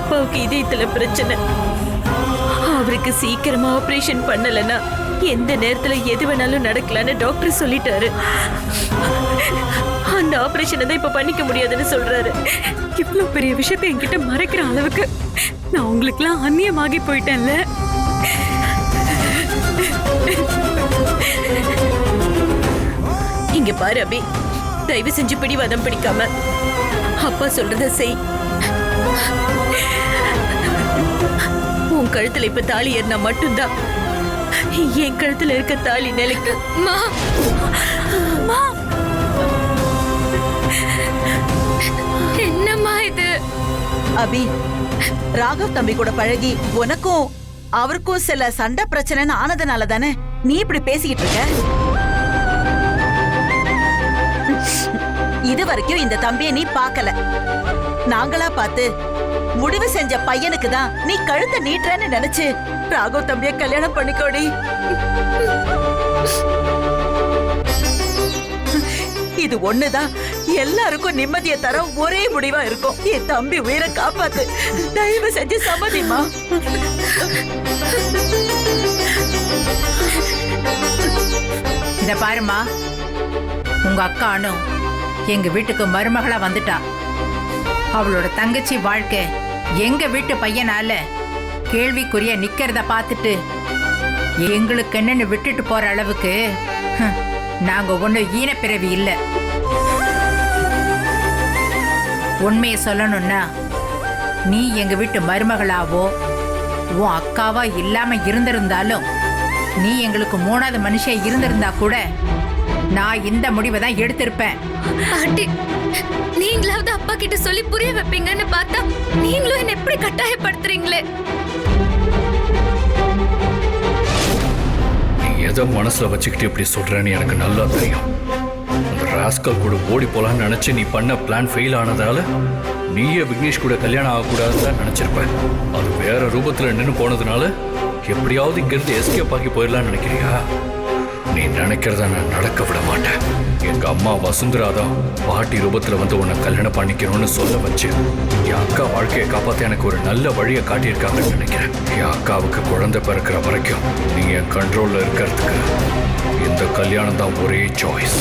அப்பாவுக்கு இதயத்துல பிரச்சனை. அவருக்கு சீக்கிரமா ஆபரேஷன் பண்ணலன்னா எந்த நேரத்துல எது வேணாலும் நடக்கலான்னு டாக்டர் சொல்லிட்டாரு. அந்த ஆபரேஷனை தான் இப்ப பண்ணிக்க முடியாதுன்னு சொல்றாரு. இவ்வளவு பெரிய விஷயத்தை என்கிட்ட மறைக்கிற அளவுக்கு நான் உங்களுக்குலாம் அந்நியமாகி போயிட்டேன்ல. இங்க பாரு அபி, தயவு செஞ்சு பிடிவாதம் பிடிக்காம அப்பா சொல்றத செய். உன் கழுத்துல இப்ப தாலி ஏறினா மட்டும்தான் என் கழுத்துல இருக்க தாலி நிலைக்கு. என்னம்மா இது? அபி, ராகவ் தம்பி கூட பழகி உனக்கும் அவருக்கும் சில சண்டை பிரச்சனைன்னு ஆனதுனால தானே நீ இப்படி பேசிக்கிட்டு இருக்க. இது வரைக்கும் இந்த தம்பியை நீ பார்க்கல. நாங்களா பார்த்து முடிவு செஞ்ச பையனுக்கு தான் நீ கழுத்தை நீட்டுறன்னு நினைச்சு ராகவ் தம்பிய கல்யாணம் பண்ணிக்கோடி. இது ஒண்ணுதான் எல்லாருக்கும் நிம்மதியை தர ஒரே முடிவா இருக்கும். என் தம்பி உயிரை காப்பாத்து, தயவு செஞ்சு சம்மதிமா. இத பாருமா, உங்க அக்கா அனு எங்க வீட்டுக்கு மருமகளா வந்துட்டா. அவளோட தங்கச்சி வாழ்க்கை எங்க வீட்டு பையனால கேள்விக்குரிய நிக்கிறத பார்த்துட்டு எங்களுக்கு என்னன்னு விட்டுட்டு போற அளவுக்கு நாங்க ஒண்ணு ஈனப்பிறவி இல்ல. உண்மையை சொல்லணும்னா நீ எங்க வீட்டு மருமகளாவோ உன் அக்காவா இல்லாம இருந்திருந்தாலும், நீ எங்களுக்கு மூணாவது மனுஷன் இருந்திருந்தா கூட நான் இந்த முடிவை தான் எடுத்திருப்பேன். பாட்டி, நீங்களாவது அப்பா கிட்ட சொல்லி புரிய வைப்பீங்கன்னு பார்த்தா நீங்களும் என்ன எப்படி கட்டாயப்படுத்துறீங்களே? நீ எதை மனசுல வச்சுக்கிட்டு இப்படி சொல்றேன்னு எனக்கு நல்லா தெரியும். அந்த ராஸ்கல் கூட ஓடி போலான்னு நினைச்சு நீ பண்ண பிளான் ஃபெயில் ஆனதால நீயே விக்னேஷ் கூட கல்யாணம் ஆகக்கூடாதுன்னு நினைச்சிருப்ப. அது வேற ரூபத்துல நின்று போனதுனால எப்படியாவது இங்கிருந்து எஸ்கேப் ஆகி போயிடலான்னு நினைக்கிறியா? நீ நினைக்கிறத நான் நடக்க விட மாட்டேன். எங்க அம்மா வசுந்தரா தான் பாட்டி ரூபத்துல வந்து உன்னை கல்யாணம் பண்ணிக்கணும்னு சொல்ல வச்சு என் அக்கா வாழ்க்கையை காப்பாற்ற எனக்கு ஒரு நல்ல வழியை காட்டியிருக்காங்கன்னு நினைக்கிறேன். என் அக்காவுக்கு குழந்தை பிறக்கிற வரைக்கும் நீ என் கண்ட்ரோல்ல இருக்கிறதுக்கு இந்த கல்யாணம் தான் ஒரே சாய்ஸ்.